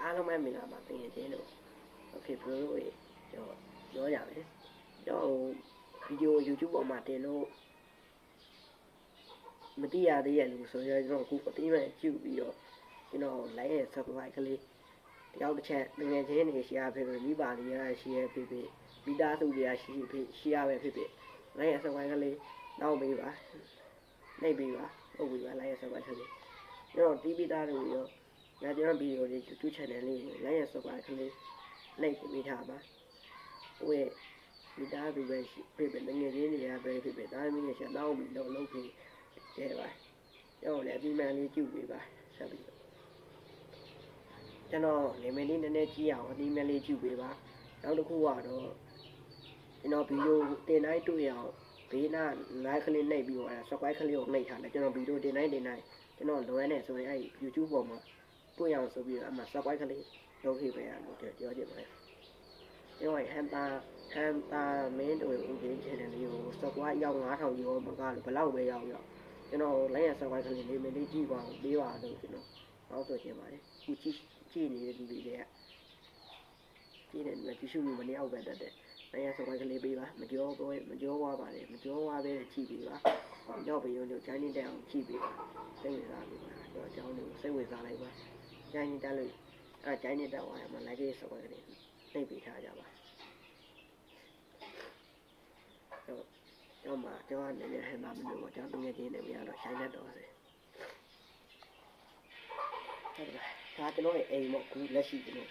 အားလုံးပဲမင်္ဂလာပါတကယ်ချင်းလို့โอเคဘရိုတို့ပြောရမယ်ကျွန်တော်ဗီဒီယို YouTube ပေါ်မှာတင်လို့မသိရသေးရလို့ဆိုရင်ကျွန်တော်အခုအသေးပဲကြည့်ပြီးတော့ကျွန်တော် like နဲ့ subscribe ကလေးတယောက်တစ်ချက်တကယ်ချင်းနေ share ဖြစ်ပြီးမိပါလေးရ share ဖြစ်ပြီးမိသားစုတွေက share ပဲဖြစ်ပြီး like နဲ့ subscribe ကလေးနောက်ပေးပါနှိပ်ပေးပါဟုတ်ပြီပါ like နဲ့ subscribe ကလေးကျွန်တော် TV သားတွေရောကျွန်တော်ဗီဒီယိုလေး YouTube channel လေးကို like နဲ့ subscribe ကလေးနှိပ်ပေးထားပါဝယ်မိသားစုပဲဖြစ်ပြီးငွေချင်းတွေကပဲဖြစ်ပြီးဒါမှမဟုတ်ရှာတော့ပြီးတော့လုပ်ပြီးကျဲပါကျွန်တော်လည်းအပြီးမှန်လေးကြည့်ပေးပါဆက်ပြီးကျွန်တော်နေမင်းလေးနည်းနည်းကြည့်အောင်အပြီးမှန်လေးကြည့်ပေးပါနောက်တစ်ခုကတော့ကျွန်တော်ဗီဒီယိုတင်တိုင်းတွေ့ရအောင်ဘေးနား like ကလေးနှိပ်ပြီးတော့ subscribe ကလေးကိုနှိပ်ထားတယ်ကျွန်တော်ဗီဒီယိုတင်တိုင်းကျွန်တော်လွယ်နေဆိုရင်အဲ့ YouTube ပေါ်မှာတွေ့ရအောင်ဆိုပြီးတော့အမှ subscribe ကလေးလုပ်ခဲ့ပေးရလို့ပြောချင်ပါတယ်因为ဟန်တာမင်းတို့ဦးချင်း channel လေးကို subscribe ရောက် 9000 ရောမကလို့ဘလောက်ပဲရောက်ကျွန်တော် like ရ subscribe ကလေးလေးမင်းလေးကြည့်ပါဦးပေးပါလို့ကျွန်တော်တောင်းဆိုချင်ပါတယ်ခုကြည့်နေတဲ့လူတွေကကြည့်နေတယ်ကြည့်ရှုမှုမနေအောင်ပဲတတ်တယ် like ရ subscribe ကလေးပေးပါမကြောဝါပါနဲ့မကြောဝါပဲကြည့်ပေးပါရောက်ပြီးတော့ဂျိုင်းနေတဲ့အအောင်ကြည့်ပေးပါစိတ်ဝင်စားလို့ကျွန်တော်အကြောင်းတွေကိုစိတ်ဝင်စားလိုက်ပါဂျိုင်းနေတက်လို့ဂျိုင်းနေတက်သွားရမှာ like ရ subscribe ကလေးနှိပ်ပေးထားကြပါကျွန်တော်အနေနဲ့ဟန်တာမလို့ကျွန်တော်ငယ်ချင်းတွေမရတော့ဆိုင်လက်တော့စေဒါကျွန်တော်ရဲ့အိမ်ပေါ့ခုလက်ရှိကျွန်တော်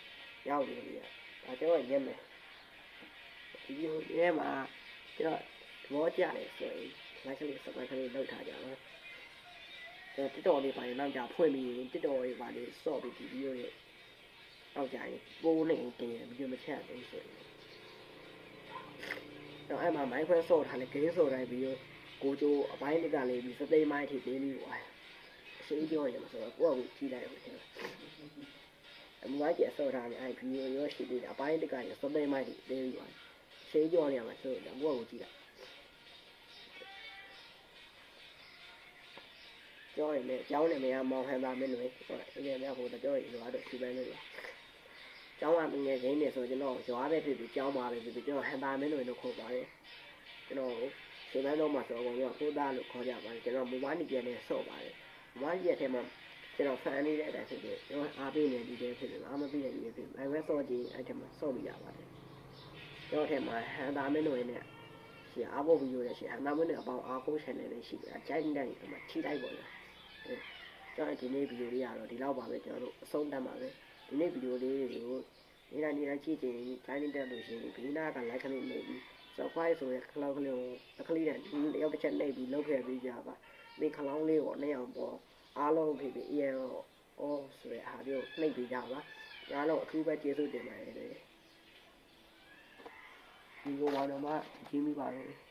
ရောက်နေပြီဒါကျွန်တော်ရက်မယ်ဒီလိုရဲမှာကျွန်တော်သဘောကျတယ်ဆိုရင် like လေး subscribe လေးလုပ်ထားကြပါကျွန်တော်TikTok လေးပါရင်နောက်ကြဖွင့်ပြီး TikTok လေးပါလေးစော့ပြီးဒီဗီဒီယိုရဲ့နောက်ကြရင်ပိုးနေတင်ဗီဒီယိုမချက်ဘူးဆိုရင်တော့အဲ့မှာ Microsoft ထားလေ game ဆိုတိုင်းပြီးတော့ကိုကျိုးအပိုင်းတစ်ကလေးပြီးစသိမ်းမိုင်းထိပေးပြီးသွားအရှိပြောရမှာဆိုတော့ကိုယ့်အကူကြည့်လိုက်ရမယ်အမွားကျဆော့ထားနေအဲ့ဗီဒီယိုရောရှိသေးတယ်အပိုင်းတစ်ကလေးစသိမ်းမိုင်းထိပေးပြီးသွားရှင်းပြောနေရမှာဆိုတော့ကိုယ့်အကူကြည့်လိုက်ပြောရင်လည်းကျောင်းနေမရမောင်ဟန်တာမင်းတွေဟုတ်တယ်ဒီနေ့ကဟိုတော့ရရွာတော့စီပန်းလို့ကျောင်းကငယ်ချင်းနေဆိုကျွန်တော်ရွာပဲဖြစ်ပြီးကျောင်းပါပဲဖြစ်ပြီးကျွန်တော်ဟန်တာမင်းတွေလို့ခေါ်ပါတယ်ကျွန်တော်စီပန်းတော့မှာဆိုတော့ကိုသားလို့ခေါ်ကြပါတယ်ကျွန်တော်မူမနီပြန်နေဆော့ပါတယ်မူမနီရဲ့ထဲမှာကျွန်တော်ဖန်နေတဲ့အတိုင်းဖြစ်ပြီးကျွန်တော်အားပေးနေဒီတဲ့ဖြစ်ပြီးအားမပေးတဲ့ဒီဖြစ်ပြီးအဲဝဲဆော့ကြည့်အဲ့ထဲမှာဆော့လို့ရပါတယ်ကျွန်တော်ထဲမှာဟန်တာမင်းတွေနဲ့ရှိအားဖို့ဗီဒီယိုတွေရှိဟန်တာမင်းတွေအပေါင်းအားကိုး channel တွေရှိတယ်အကြိုက်တိုင်းဒီမှာထိတိုက်ပေါ်တယ်ကျွန်တော်ဒီနေ့ဗီဒီယိုလေးကတော့ဒီလောက်ပါပဲကျွန်တော်တို့အဆုံးတတ်ပါပဲဒီနေ့ဗီဒီယိုလေးတွေကိုနေတိုင်းကြည့်ကြရင်တိုင်းတက်လို့ရှိရင်ဒီနာက like ခလေးနေပြီး subscribe ဆိုရခလောင်းကလေးကိုအခလေးနဲ့တယောက်တစ်ချက်နှိပ်ပြီးလုပ်ခဲ့ပြီးကြပါဒီခလောင်းလေးကိုနှစ်ယောက်ပေါ်အားလုံးဖြစ်ပြီး EL ဆိုရအားမျိုးနှိပ်ပြီးကြပါအားလုံးအခုပဲကျေးဇူးတင်ပါတယ်ဒီကိုဘာလို့မှကြီးမိပါလို့